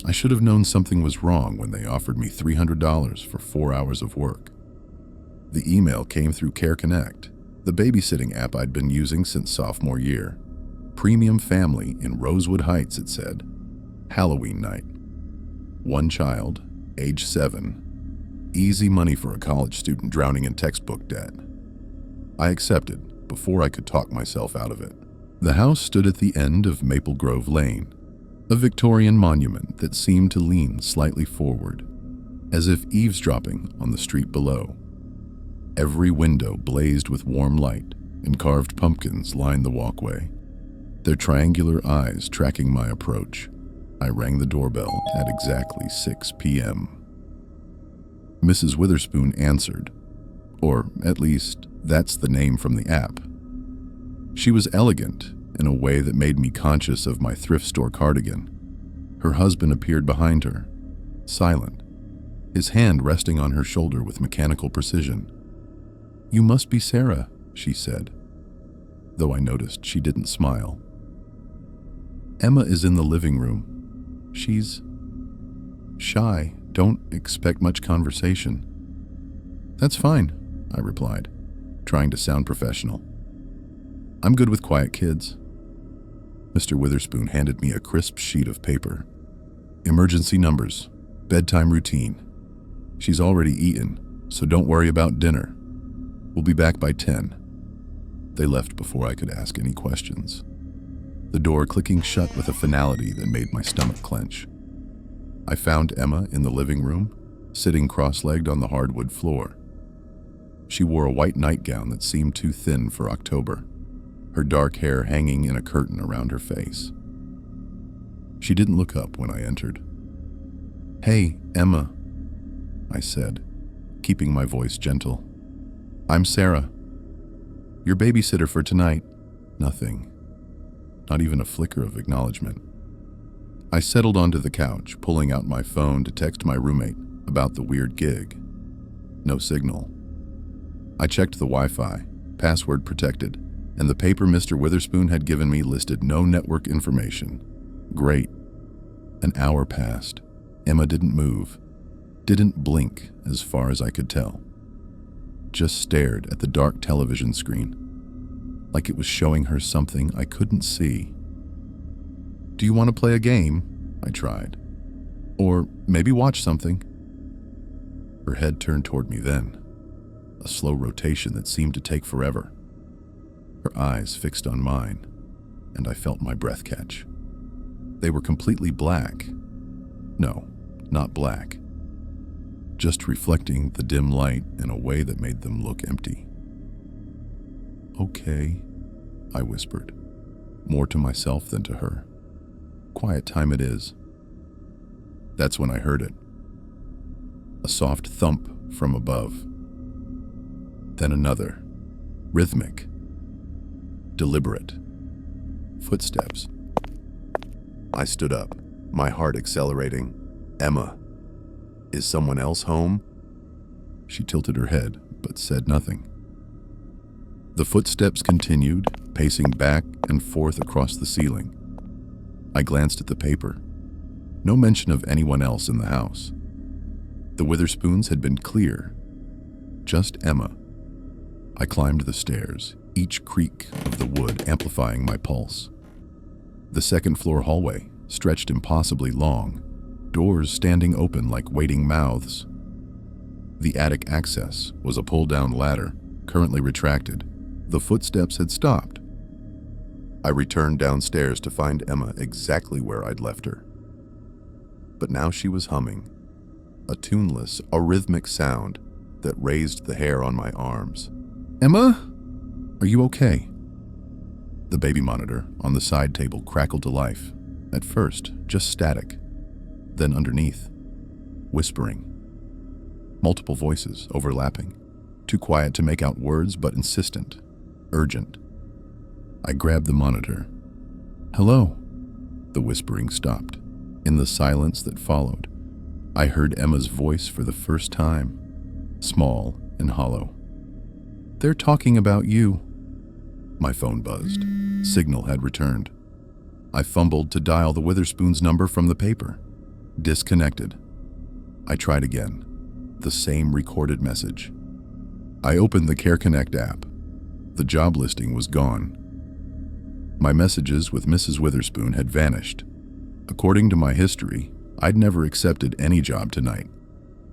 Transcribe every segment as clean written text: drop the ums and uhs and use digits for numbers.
I should have known something was wrong when they offered me $300 for 4 hours of work. The email came through Care Connect, the babysitting app I'd been using since sophomore year. Premium family in Rosewood Heights, it said. Halloween night. 1 child, age 7. Easy money for a college student drowning in textbook debt. I accepted before I could talk myself out of it. The house stood at the end of Maple Grove Lane, a Victorian monument that seemed to lean slightly forward, as if eavesdropping on the street below. Every window blazed with warm light, and carved pumpkins lined the walkway, their triangular eyes tracking my approach. I rang the doorbell at exactly 6 p.m. Mrs. Witherspoon answered, or at least that's the name from the app. She was elegant in a way that made me conscious of my thrift store cardigan. Her husband appeared behind her, silent, his hand resting on her shoulder with mechanical precision. "You must be Sarah," she said, though I noticed she didn't smile. "Emma is in the living room. She's shy. Don't expect much conversation." "That's fine," I replied, trying to sound professional. "I'm good with quiet kids." Mr. Witherspoon handed me a crisp sheet of paper. "Emergency numbers, bedtime routine. She's already eaten, so don't worry about dinner. We'll be back by 10. They left before I could ask any questions, the door clicking shut with a finality that made my stomach clench. I found Emma in the living room, sitting cross-legged on the hardwood floor. She wore a white nightgown that seemed too thin for October, her dark hair hanging in a curtain around her face. She didn't look up when I entered. "Hey, Emma," I said, keeping my voice gentle. "I'm Sarah. Your babysitter for tonight." Nothing. Not even a flicker of acknowledgement. I settled onto the couch, pulling out my phone to text my roommate about the weird gig. No signal. I checked the Wi-Fi, password protected, and the paper Mr. Witherspoon had given me listed no network information. Great. An hour passed. Emma didn't move, didn't blink as far as I could tell. Just stared at the dark television screen, like it was showing her something I couldn't see. "Do you want to play a game?" I tried. "Or maybe watch something?" Her head turned toward me then, a slow rotation that seemed to take forever. Her eyes fixed on mine, and I felt my breath catch. They were completely black. No, not black. Just reflecting the dim light in a way that made them look empty. "Okay," I whispered, more to myself than to her. "Quiet time it is." That's when I heard it. A soft thump from above. Then another, rhythmic, deliberate. Footsteps. I stood up, my heart accelerating. "Emma, is someone else home?" She tilted her head, but said nothing. The footsteps continued, pacing back and forth across the ceiling. I glanced at the paper. No mention of anyone else in the house. The Witherspoons had been clear. Just Emma. I climbed the stairs, each creak of the wood amplifying my pulse. The second-floor hallway stretched impossibly long, doors standing open like waiting mouths. The attic access was a pull-down ladder, currently retracted. The footsteps had stopped. I returned downstairs to find Emma exactly where I'd left her. But now she was humming, a tuneless, arrhythmic sound that raised the hair on my arms. "Emma? Are you okay?" The baby monitor on the side table crackled to life. At first, just static. Then underneath, whispering. Multiple voices overlapping. Too quiet to make out words, but insistent, urgent. I grabbed the monitor. "Hello." The whispering stopped. In the silence that followed, I heard Emma's voice for the first time, small and hollow. "They're talking about you." My phone buzzed. Signal had returned. I fumbled to dial the Witherspoons' number from the paper. Disconnected. I tried again. The same recorded message. I opened the Care Connect app. The job listing was gone. My messages with Mrs. Witherspoon had vanished. According to my history, I'd never accepted any job tonight.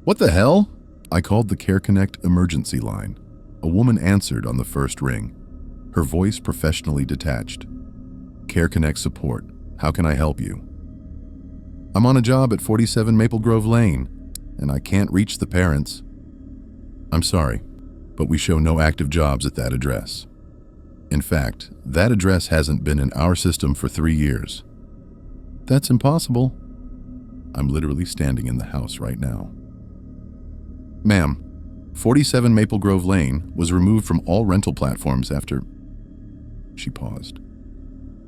What the hell? I called the Care Connect emergency line. A woman answered on the first ring, her voice professionally detached. Care Connect support. How can I help you? I'm on a job at 47 Maple Grove Lane, and I can't reach the parents. I'm sorry, but we show no active jobs at that address. In fact, that address hasn't been in our system for 3 years. That's impossible. I'm literally standing in the house right now. Ma'am, 47 Maple Grove Lane was removed from all rental platforms after... She paused.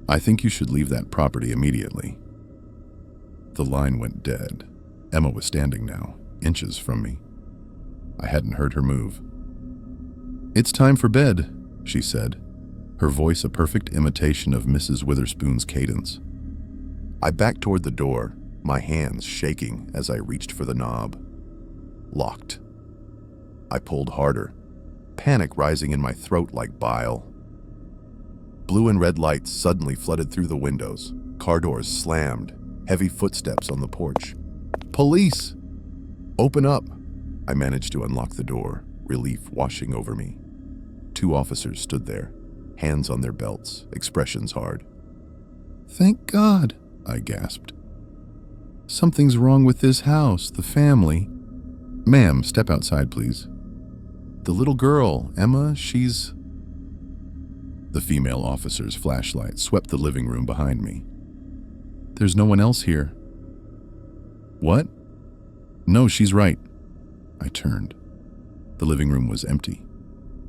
I think you should leave that property immediately. The line went dead. Emma was standing now, inches from me. I hadn't heard her move. It's time for bed, she said, her voice a perfect imitation of Mrs. Witherspoon's cadence. I backed toward the door, my hands shaking as I reached for the knob. Locked. I pulled harder, panic rising in my throat like bile. Blue and red lights suddenly flooded through the windows. Car doors slammed, heavy footsteps on the porch. Police! Open up! I managed to unlock the door, relief washing over me. 2 officers stood there, hands on their belts, expressions hard. Thank God, I gasped. Something's wrong with this house, the family. Ma'am, step outside, please. The little girl, Emma, she's... The female officer's flashlight swept the living room behind me. There's no one else here. What? No, she's right. I turned. The living room was empty.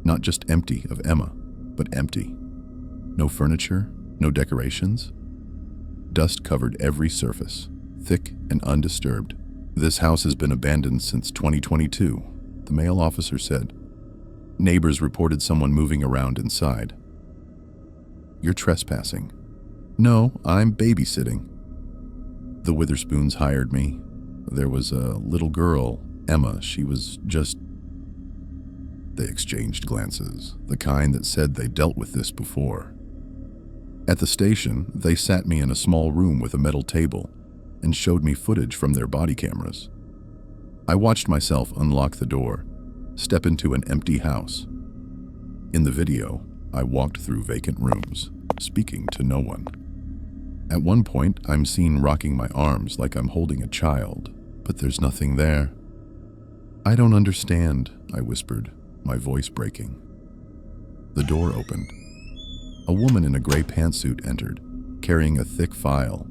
Not just empty of Emma, but empty. No furniture, no decorations. Dust covered every surface, thick and undisturbed. This house has been abandoned since 2022, the male officer said. Neighbors reported someone moving around inside. You're trespassing. No, I'm babysitting. The Witherspoons hired me. There was a little girl, Emma. She was just... They exchanged glances, the kind that said they dealt with this before. At the station, they sat me in a small room with a metal table and showed me footage from their body cameras. I watched myself unlock the door, step into an empty house. In the video, I walked through vacant rooms, speaking to no one. At one point, I'm seen rocking my arms like I'm holding a child, but there's nothing there. I don't understand, I whispered, my voice breaking. The door opened. A woman in a gray pantsuit entered, carrying a thick file.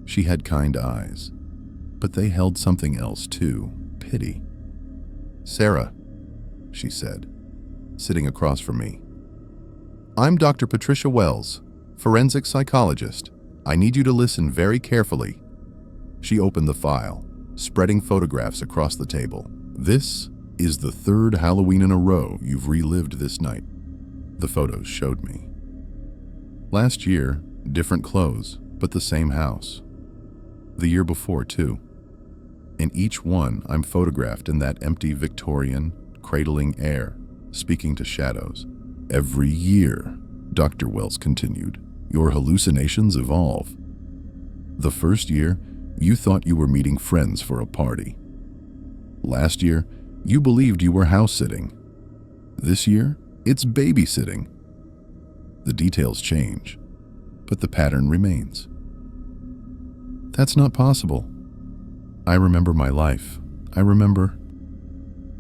She had kind eyes, but they held something else too, pity. Sarah, she said, sitting across from me. I'm Dr. Patricia Wells, forensic psychologist. I need you to listen very carefully. She opened the file, spreading photographs across the table. This is the 3rd Halloween in a row you've relived this night. The photos showed me. Last year, different clothes, but the same house. The year before, too. In each one, I'm photographed in that empty Victorian, cradling air, speaking to shadows. Every year, Dr. Wells continued, your hallucinations evolve. The first year, you thought you were meeting friends for a party. Last year, you believed you were house-sitting. This year, it's babysitting. The details change, but the pattern remains. That's not possible. I remember my life. I remember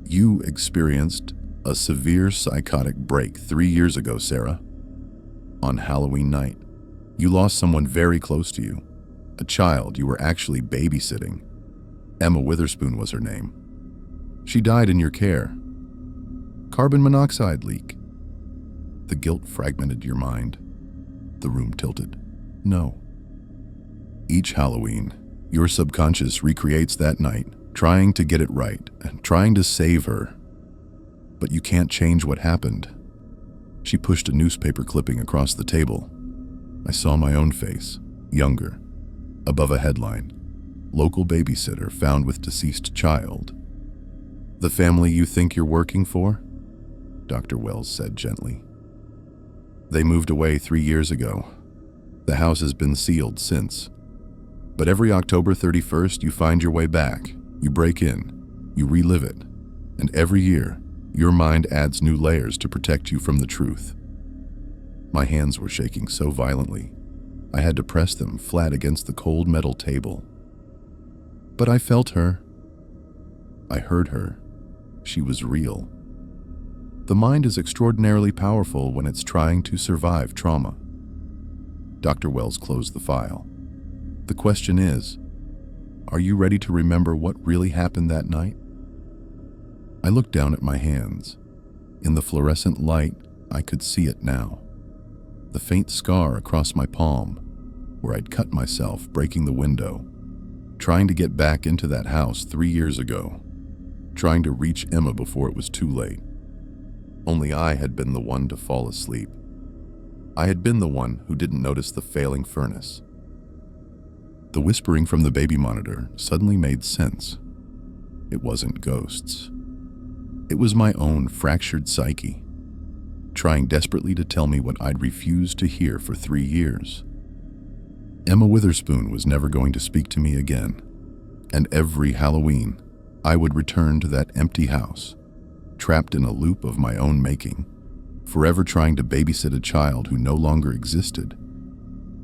you experienced a severe psychotic break 3 years ago, Sarah. On Halloween night, you lost someone very close to you, a child you were actually babysitting. Emma Witherspoon was her name. She died in your care. Carbon monoxide leak. The guilt fragmented your mind. The room tilted. No. Each Halloween, your subconscious recreates that night, trying to get it right, and trying to save her. But you can't change what happened. She pushed a newspaper clipping across the table. I saw my own face, younger, above a headline. local babysitter found with deceased child. The family you think you're working for? Dr. Wells said gently. They moved away 3 years ago. The house has been sealed since. But every October 31st, you find your way back. You break in. You relive it. And every year, your mind adds new layers to protect you from the truth. My hands were shaking so violently, I had to press them flat against the cold metal table. But I felt her. I heard her. She was real. The mind is extraordinarily powerful when it's trying to survive trauma. Dr. Wells closed the file. The question is, are you ready to remember what really happened that night? I looked down at my hands. In the fluorescent light, I could see it now. The faint scar across my palm, where I'd cut myself breaking the window, trying to get back into that house 3 years ago, trying to reach Emma before it was too late. Only I had been the one to fall asleep. I had been the one who didn't notice the failing furnace. The whispering from the baby monitor suddenly made sense. It wasn't ghosts. It was my own fractured psyche, trying desperately to tell me what I'd refused to hear for 3 years. Emma Witherspoon was never going to speak to me again, and every Halloween, I would return to that empty house, trapped in a loop of my own making, forever trying to babysit a child who no longer existed,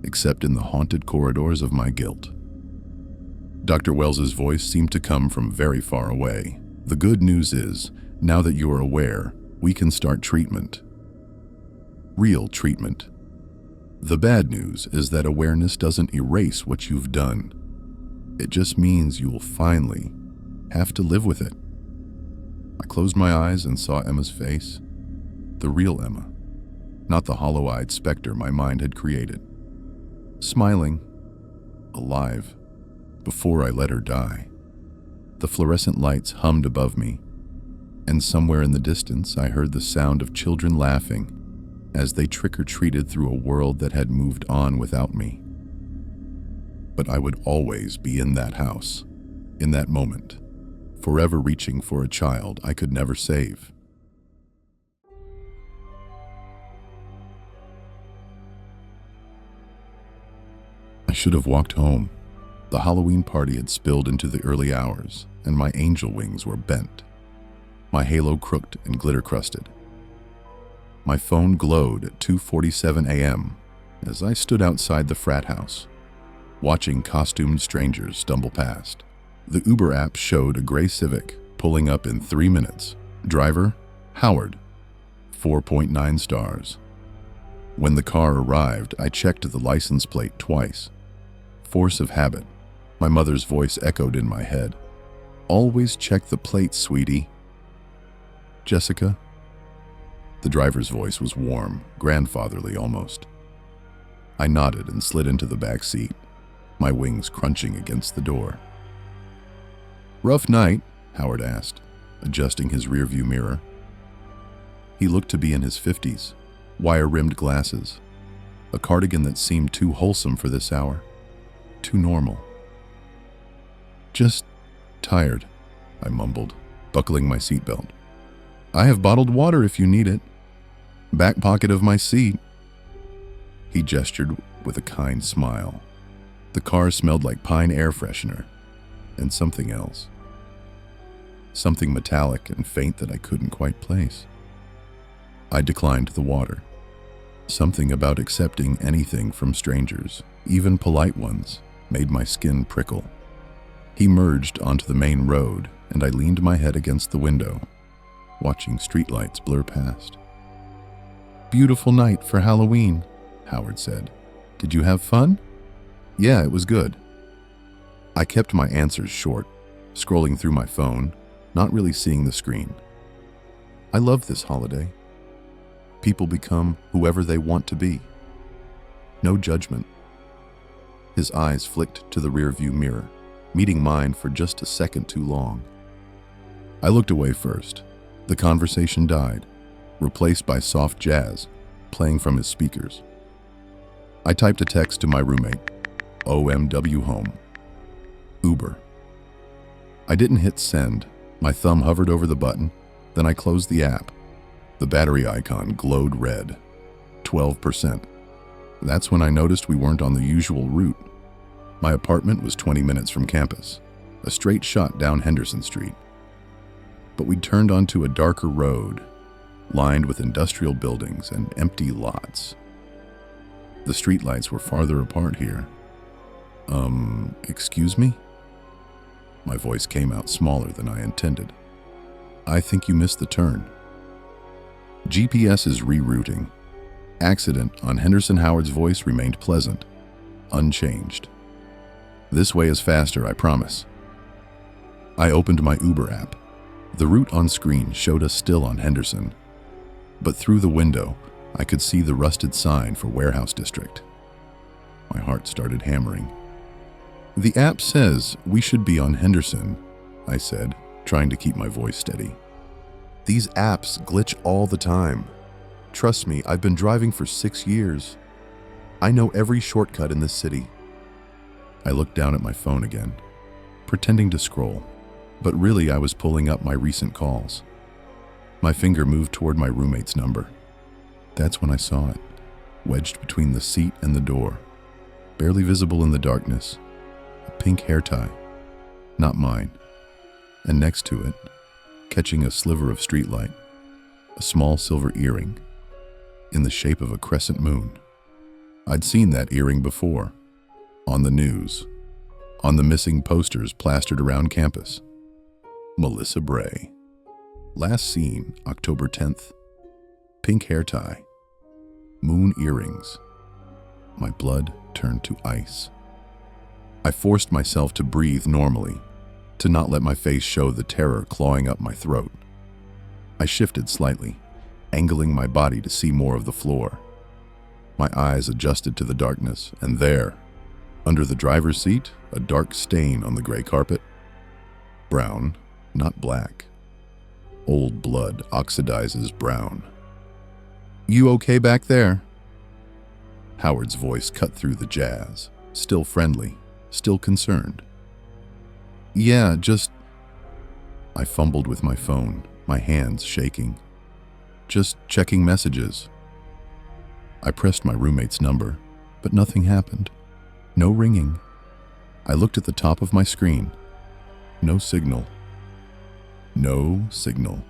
except in the haunted corridors of my guilt. Dr. Wells's voice seemed to come from very far away. The good news is, now that you are aware, we can start treatment. Real treatment. The bad news is that awareness doesn't erase what you've done. It just means you will finally have to live with it. I closed my eyes and saw Emma's face. The real Emma, not the hollow-eyed specter my mind had created. Smiling, alive, before I let her die. The fluorescent lights hummed above me, and somewhere in the distance I heard the sound of children laughing as they trick-or-treated through a world that had moved on without me. But I would always be in that house, in that moment, forever reaching for a child I could never save. I should have walked home. The Halloween party had spilled into the early hours, and my angel wings were bent, my halo crooked and glitter-crusted. My phone glowed at 2:47 a.m. as I stood outside the frat house, watching costumed strangers stumble past. The Uber app showed a gray Civic pulling up in 3 minutes. Driver, Howard, 4.9 stars. When the car arrived, I checked the license plate twice. Force of habit. My mother's voice echoed in my head. Always check the plate, sweetie. Jessica? The driver's voice was warm, grandfatherly almost. I nodded and slid into the back seat, my wings crunching against the door. Rough night? Howard asked, adjusting his rearview mirror. He looked to be in his 50s, wire-rimmed glasses, a cardigan that seemed too wholesome for this hour, too normal. Just tired, I mumbled, buckling my seatbelt. I have bottled water if you need it. Back pocket of my seat. He gestured with a kind smile. The car smelled like pine air freshener and something else. Something metallic and faint that I couldn't quite place. I declined the water. Something about accepting anything from strangers, even polite ones, made my skin prickle. He merged onto the main road, and I leaned my head against the window, watching streetlights blur past. Beautiful night for Halloween, Howard said. Did you have fun? Yeah, it was good. I kept my answers short, scrolling through my phone, not really seeing the screen. I love this holiday. People become whoever they want to be. No judgment. His eyes flicked to the rearview mirror, meeting mine for just a second too long. I looked away first. The conversation died, replaced by soft jazz, playing from his speakers. I typed a text to my roommate, OMW home. Uber Uber. I didn't hit send. My thumb hovered over the button, then I closed the app. The battery icon glowed red. 12%. That's when I noticed we weren't on the usual route. My apartment was 20 minutes from campus, a straight shot down Henderson Street. But we'd turned onto a darker road, lined with industrial buildings and empty lots. The streetlights were farther apart here. Excuse me? My voice came out smaller than I intended. I think you missed the turn. GPS is rerouting. Accident on Henderson Howard's voice remained pleasant, unchanged. This way is faster, I promise. I opened my Uber app. The route on screen showed us still on Henderson, but through the window, I could see the rusted sign for Warehouse District. My heart started hammering. The app says we should be on Henderson, I said, trying to keep my voice steady. These apps glitch all the time. Trust me, I've been driving for 6 years. I know every shortcut in this city. I looked down at my phone again, pretending to scroll, but really I was pulling up my recent calls. My finger moved toward my roommate's number. That's when I saw it, wedged between the seat and the door, barely visible in the darkness, a pink hair tie, not mine, and next to it, catching a sliver of streetlight, a small silver earring in the shape of a crescent moon. I'd seen that earring before, on the news, on the missing posters plastered around campus. Melissa Bray. Last seen, October 10th. Pink hair tie. Moon earrings. My blood turned to ice. I forced myself to breathe normally, to not let my face show the terror clawing up my throat. I shifted slightly, angling my body to see more of the floor. My eyes adjusted to the darkness, and there, under the driver's seat, a dark stain on the gray carpet. Brown, not black. Old blood oxidizes brown. You okay back there? Howard's voice cut through the jazz, still friendly, still concerned. Yeah, just... I fumbled with my phone, my hands shaking. Just checking messages. I pressed my roommate's number, but nothing happened. No ringing. I looked at the top of my screen. No signal. No signal.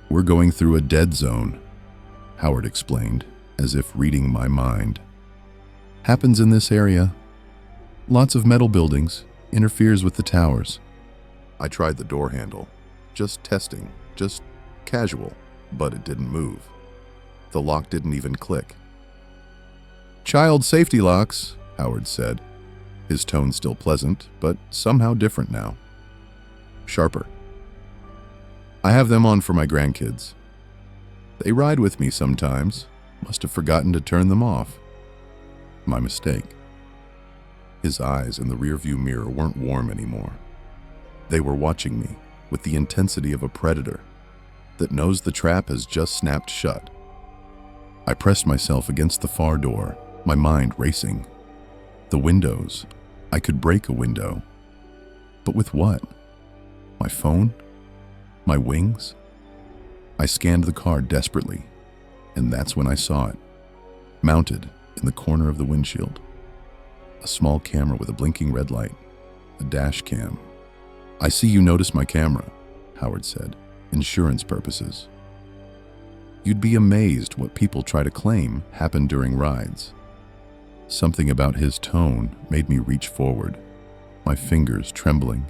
We're going through a dead zone, Howard explained, as if reading my mind. Happens in this area. Lots of metal buildings, interferes with the towers. I tried the door handle, just testing, just casual, but it didn't move. The lock didn't even click. Child safety locks, Howard said, his tone still pleasant, but somehow different now. Sharper. I have them on for my grandkids. They ride with me sometimes. Must have forgotten to turn them off. My mistake. His eyes in the rearview mirror weren't warm anymore. They were watching me with the intensity of a predator that knows the trap has just snapped shut. I pressed myself against the far door, my mind racing. The windows. I could break a window. But with what? My phone? My wings? I scanned the car desperately, and that's when I saw it, mounted in the corner of the windshield. A small camera with a blinking red light, a dash cam. I see you noticed my camera, Howard said, insurance purposes. You'd be amazed what people try to claim happened during rides. Something about his tone made me reach forward, my fingers trembling,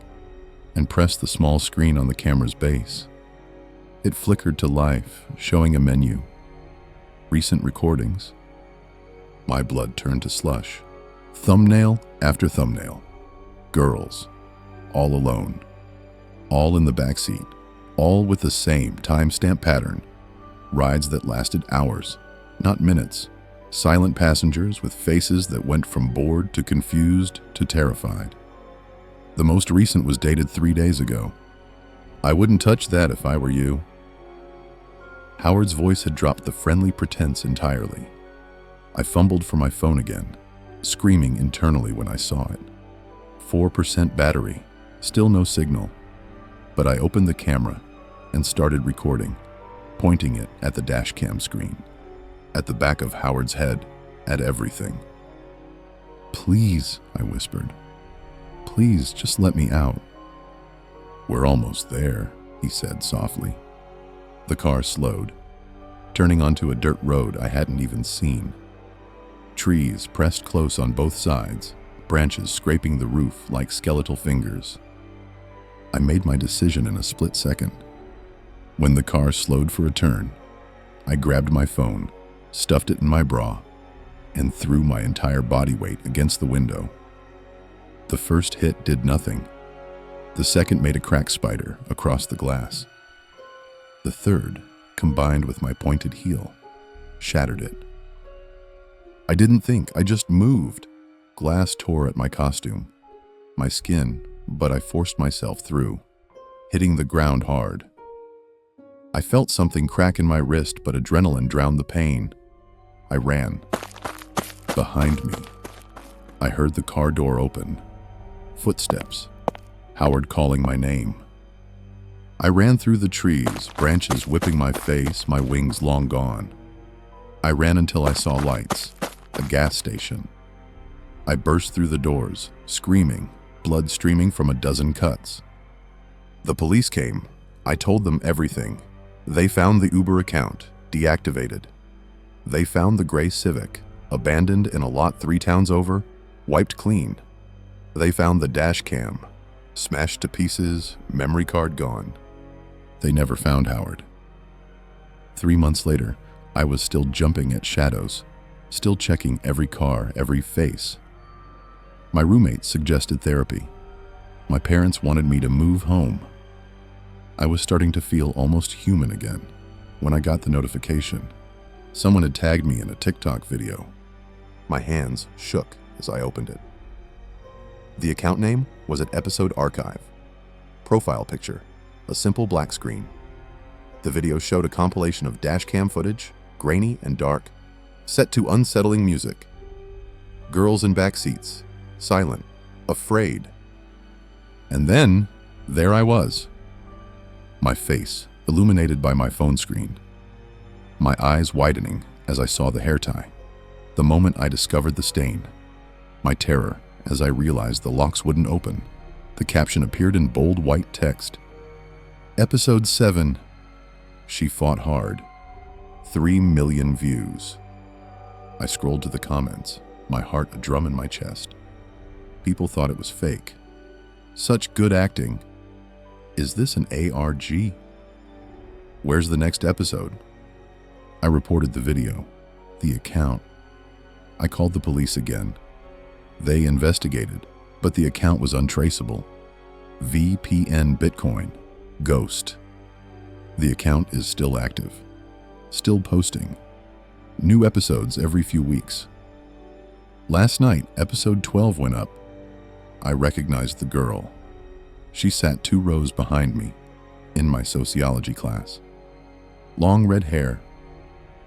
and press the small screen on the camera's base. It flickered to life, showing a menu. Recent recordings. My blood turned to slush. Thumbnail after thumbnail. Girls. All alone. All in the backseat. All with the same timestamp pattern. Rides that lasted hours, not minutes. Silent passengers with faces that went from bored to confused to terrified. The most recent was dated 3 days ago. I wouldn't touch that if I were you. Howard's voice had dropped the friendly pretense entirely. I fumbled for my phone again, screaming internally when I saw it. 4% battery, still no signal. But I opened the camera and started recording, pointing it at the dash cam screen, at the back of Howard's head, at everything. "Please," I whispered. "Please, just let me out." "We're almost there," he said softly. The car slowed, turning onto a dirt road I hadn't even seen. Trees pressed close on both sides, branches scraping the roof like skeletal fingers. I made my decision in a split second. When the car slowed for a turn, I grabbed my phone, stuffed it in my bra, and threw my entire body weight against the window. The first hit did nothing. The second made a crack spider across the glass. The third, combined with my pointed heel, shattered it. I didn't think, I just moved. Glass tore at my costume, my skin, but I forced myself through, hitting the ground hard. I felt something crack in my wrist, but adrenaline drowned the pain. I ran. Behind me, I heard the car door open. Footsteps. Howard calling my name. I ran through the trees, branches whipping my face, my wings long gone. I ran until I saw lights, a gas station. I burst through the doors, screaming, blood streaming from a dozen cuts. The police came. I told them everything. They found the Uber account, deactivated. They found the gray Civic, abandoned in a lot 3 towns over, wiped clean. They found the dash cam, smashed to pieces, memory card gone. They never found Howard. 3 months later, I was still jumping at shadows, still checking every car, every face. My roommate suggested therapy. My parents wanted me to move home. I was starting to feel almost human again when I got the notification. Someone had tagged me in a TikTok video. My hands shook as I opened it. The account name was at Episode Archive. Profile picture, a simple black screen. The video showed a compilation of dashcam footage, grainy and dark, set to unsettling music. Girls in back seats, silent, afraid. And then, there I was. My face illuminated by my phone screen. My eyes widening as I saw the hair tie. The moment I discovered the stain. My terror as I realized the locks wouldn't open. The caption appeared in bold white text. Episode 7. She fought hard. 3 million views. I scrolled to the comments, my heart a drum in my chest. People thought it was fake. Such good acting. Is this an ARG? Where's the next episode? I reported the video, the account. I called the police again. They investigated, but the account was untraceable. VPN Bitcoin. Ghost. The account is still active, still posting. New episodes every few weeks. Last night, episode 12 went up. I recognized the girl. She sat 2 rows behind me, in my sociology class. Long red hair,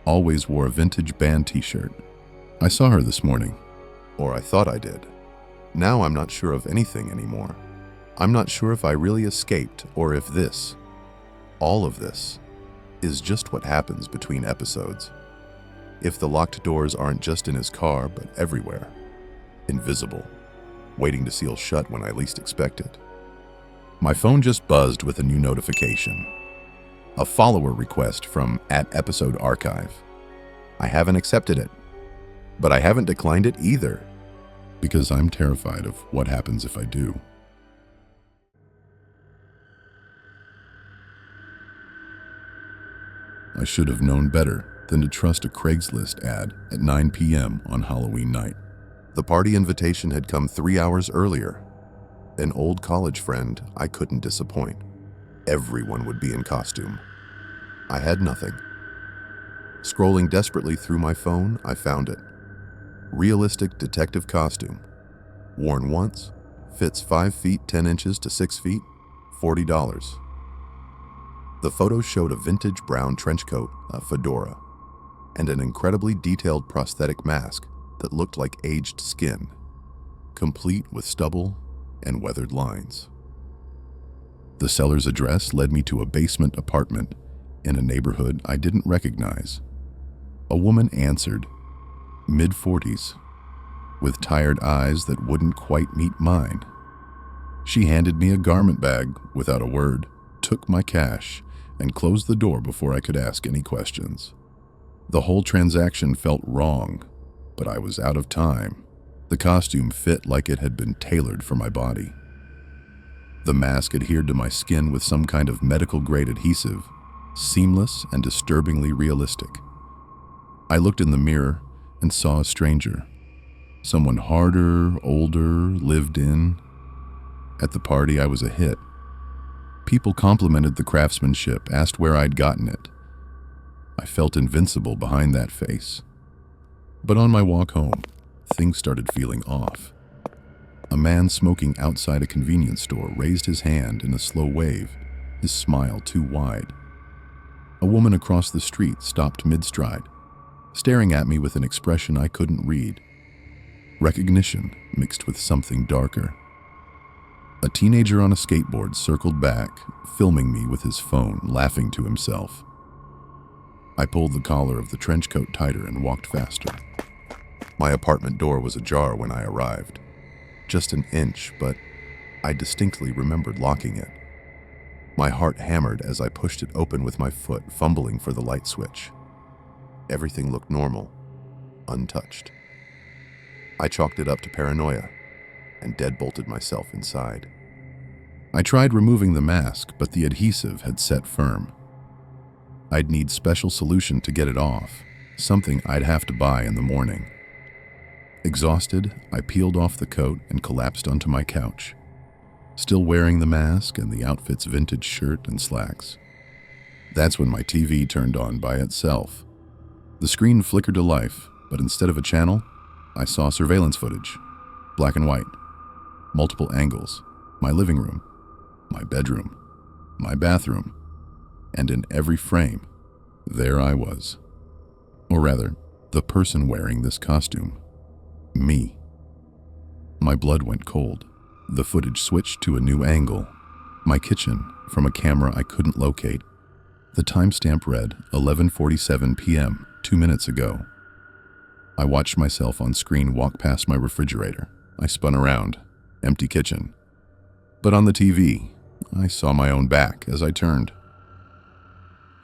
always wore a vintage band t-shirt. I saw her this morning, or I thought I did. Now I'm not sure of anything anymore. I'm not sure if I really escaped or if this, all of this, is just what happens between episodes. If the locked doors aren't just in his car, but everywhere. Invisible, waiting to seal shut when I least expect it. My phone just buzzed with a new notification. A follower request from @EpisodeArchive. I haven't accepted it, but I haven't declined it either, because I'm terrified of what happens if I do. I should have known better than to trust a Craigslist ad at 9 p.m. on Halloween night. The party invitation had come 3 hours earlier. An old college friend I couldn't disappoint. Everyone would be in costume. I had nothing. Scrolling desperately through my phone, I found it. Realistic detective costume. Worn once, fits 5 feet 10 inches to 6 feet, $40. The photo showed a vintage brown trench coat, a fedora, and an incredibly detailed prosthetic mask that looked like aged skin, complete with stubble, and weathered lines. The seller's address led me to a basement apartment in a neighborhood I didn't recognize. A woman answered, mid-40s, with tired eyes that wouldn't quite meet mine. She handed me a garment bag without a word, took my cash, and closed the door before I could ask any questions. The whole transaction felt wrong, but I was out of time. The costume fit like it had been tailored for my body. The mask adhered to my skin with some kind of medical-grade adhesive, seamless and disturbingly realistic. I looked in the mirror and saw a stranger. Someone harder, older, lived in. At the party, I was a hit. People complimented the craftsmanship, asked where I'd gotten it. I felt invincible behind that face. But on my walk home, things started feeling off. A man smoking outside a convenience store raised his hand in a slow wave, his smile too wide. A woman across the street stopped mid-stride, staring at me with an expression I couldn't read. Recognition mixed with something darker. A teenager on a skateboard circled back, filming me with his phone, laughing to himself. I pulled the collar of the trench coat tighter and walked faster. My apartment door was ajar when I arrived. Just an inch, but I distinctly remembered locking it. My heart hammered as I pushed it open with my foot, fumbling for the light switch. Everything looked normal, untouched. I chalked it up to paranoia and deadbolted myself inside. I tried removing the mask, but the adhesive had set firm. I'd need special solution to get it off, something I'd have to buy in the morning. Exhausted, I peeled off the coat and collapsed onto my couch, still wearing the mask and the outfit's vintage shirt and slacks. That's when my TV turned on by itself. The screen flickered to life, but instead of a channel, I saw surveillance footage, black and white, multiple angles, my living room, my bedroom, my bathroom, and in every frame, there I was. Or rather, the person wearing this costume. Me. My blood went cold. The footage switched to a new angle. My kitchen, from a camera I couldn't locate. The timestamp read 11:47 p.m., 2 minutes ago. I watched myself on screen walk past my refrigerator. I spun around. Empty kitchen. But on the TV, I saw my own back as I turned.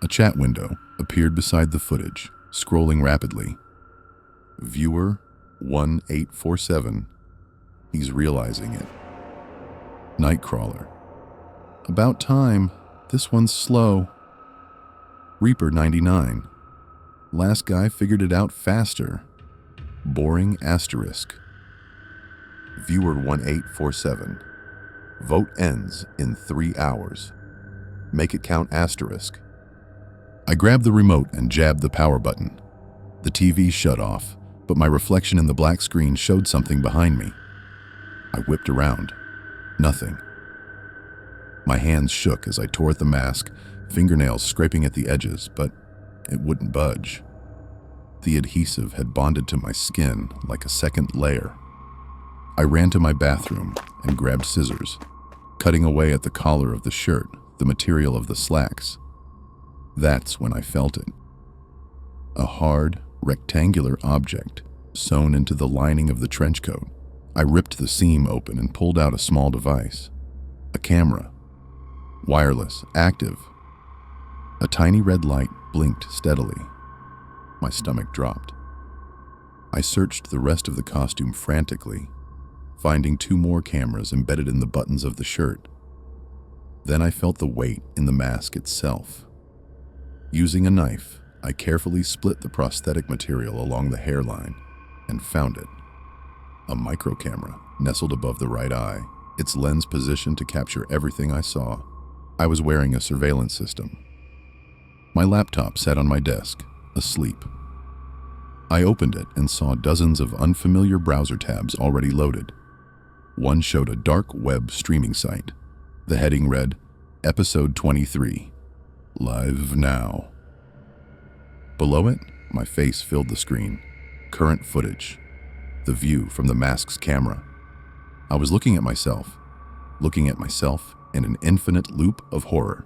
A chat window appeared beside the footage, scrolling rapidly. Viewer 1847. He's realizing it. Nightcrawler. About time. This one's slow. Reaper 99. Last guy figured it out faster. Boring asterisk. Viewer 1847. Vote ends in 3 hours. Make it count asterisk. I grabbed the remote and jabbed the power button. The TV shut off, but my reflection in the black screen showed something behind me. I whipped around. Nothing. My hands shook as I tore at the mask, fingernails scraping at the edges, but it wouldn't budge. The adhesive had bonded to my skin like a second layer. I ran to my bathroom and grabbed scissors, cutting away at the collar of the shirt, the material of the slacks. That's when I felt it. A hard, rectangular object sewn into the lining of the trench coat. I ripped the seam open and pulled out a small device. A camera. Wireless, active. A tiny red light blinked steadily. My stomach dropped. I searched the rest of the costume frantically, finding 2 more cameras embedded in the buttons of the shirt. Then I felt the weight in the mask itself. Using a knife, I carefully split the prosthetic material along the hairline and found it. A micro camera nestled above the right eye, its lens positioned to capture everything I saw. I was wearing a surveillance system. My laptop sat on my desk, asleep. I opened it and saw dozens of unfamiliar browser tabs already loaded. One showed a dark web streaming site. The heading read, Episode 23, Live Now. Below it, my face filled the screen. Current footage. The view from the mask's camera. I was looking at myself, looking at myself in an infinite loop of horror.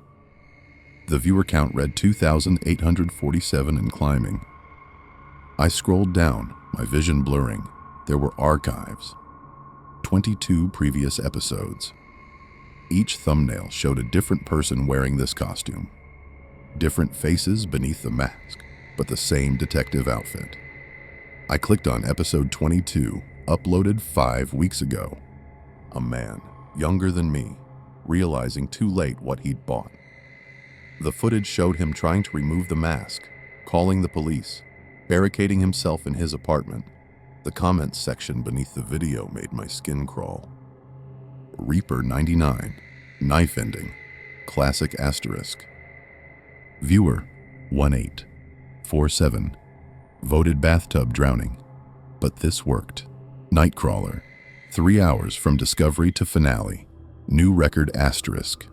The viewer count read 2,847 and climbing. I scrolled down, my vision blurring. There were archives. 22 previous episodes. Each thumbnail showed a different person wearing this costume. Different faces beneath the mask, but the same detective outfit. I clicked on episode 22, uploaded 5 weeks ago. A man, younger than me, realizing too late what he'd bought. The footage showed him trying to remove the mask, calling the police, barricading himself in his apartment. The comments section beneath the video made my skin crawl. Reaper 99, knife ending, classic asterisk. Viewer 1847, voted bathtub drowning, but this worked. Nightcrawler, 3 hours from discovery to finale, new record asterisk.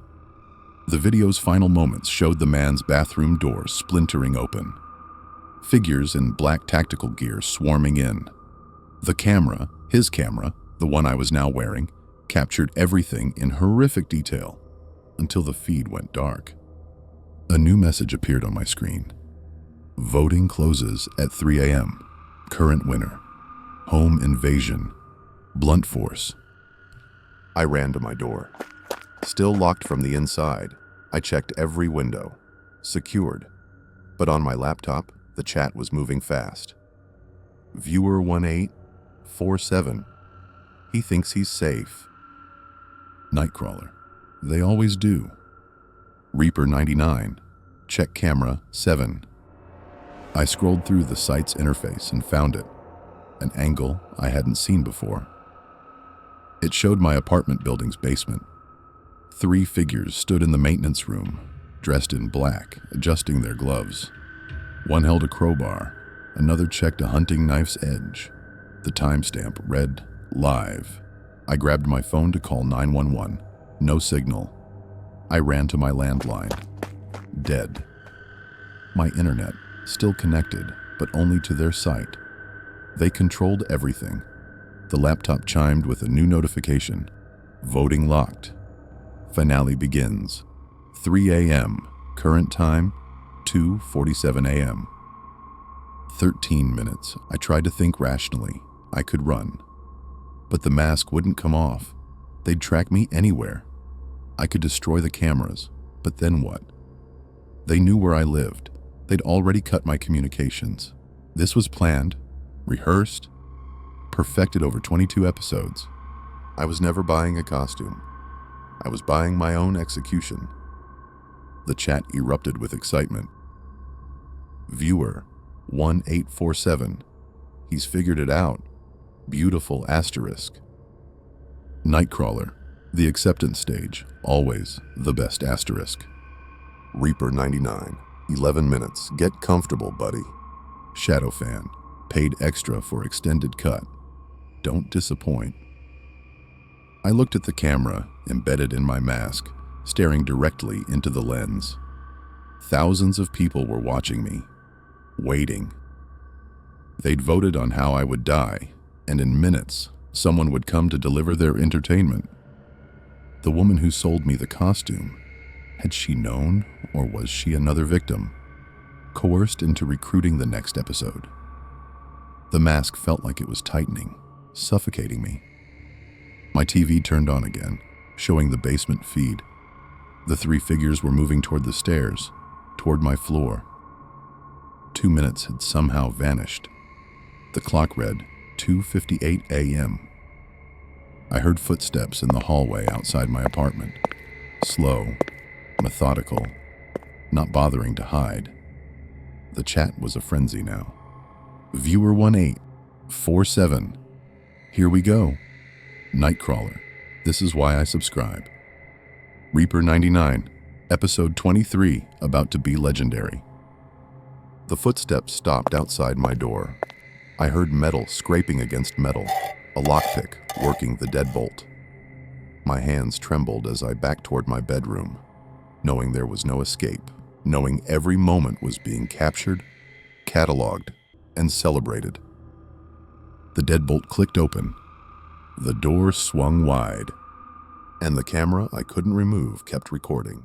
The video's final moments showed the man's bathroom door splintering open. Figures in black tactical gear swarming in. The camera, his camera, the one I was now wearing, captured everything in horrific detail until the feed went dark. A new message appeared on my screen. Voting closes at 3 a.m. Current winner. Home invasion. Blunt force. I ran to my door. Still locked from the inside, I checked every window. Secured. But on my laptop, the chat was moving fast. Viewer 1847. He thinks he's safe. Nightcrawler. They always do. Reaper 99. Check camera 7. I scrolled through the site's interface and found it. An angle I hadn't seen before. It showed my apartment building's basement. 3 figures stood in the maintenance room, dressed in black, adjusting their gloves. One held a crowbar, another checked a hunting knife's edge. The timestamp read live. I grabbed my phone to call 911. No signal. I ran to my landline. Dead. My internet, still connected, but only to their site. They controlled everything. The laptop chimed with a new notification. Voting locked. Finale begins. 3 a.m. Current time, 2:47 a.m. 13 minutes. I tried to think rationally. I could run. But the mask wouldn't come off. They'd track me anywhere. I could destroy the cameras, but then what? They knew where I lived. They'd already cut my communications. This was planned, rehearsed, perfected over 22 episodes. I was never buying a costume. I was buying my own execution. The chat erupted with excitement. Viewer 1847. He's figured it out. Beautiful asterisk. Nightcrawler. The acceptance stage, always the best asterisk. Reaper 99, 11 minutes, get comfortable, buddy. Shadow fan, paid extra for extended cut. Don't disappoint. I looked at the camera, embedded in my mask, staring directly into the lens. Thousands of people were watching me, waiting. They'd voted on how I would die, and in minutes, someone would come to deliver their entertainment. The woman who sold me the costume, had she known, or was she another victim, coerced into recruiting the next episode? The mask felt like it was tightening, suffocating me. My TV turned on again, showing the basement feed. The 3 figures were moving toward the stairs, toward my floor. 2 minutes had somehow vanished. The clock read 2:58 a.m. I heard footsteps in the hallway outside my apartment. Slow, methodical, not bothering to hide. The chat was a frenzy now. Viewer 1847. Here we go. Nightcrawler. This is why I subscribe. Reaper 99. Episode 23, about to be legendary. The footsteps stopped outside my door. I heard metal scraping against metal, a lockpick working the deadbolt. My hands trembled as I backed toward my bedroom, knowing there was no escape, knowing every moment was being captured, cataloged, and celebrated. The deadbolt clicked open. The door swung wide. and the camera I couldn't remove kept recording.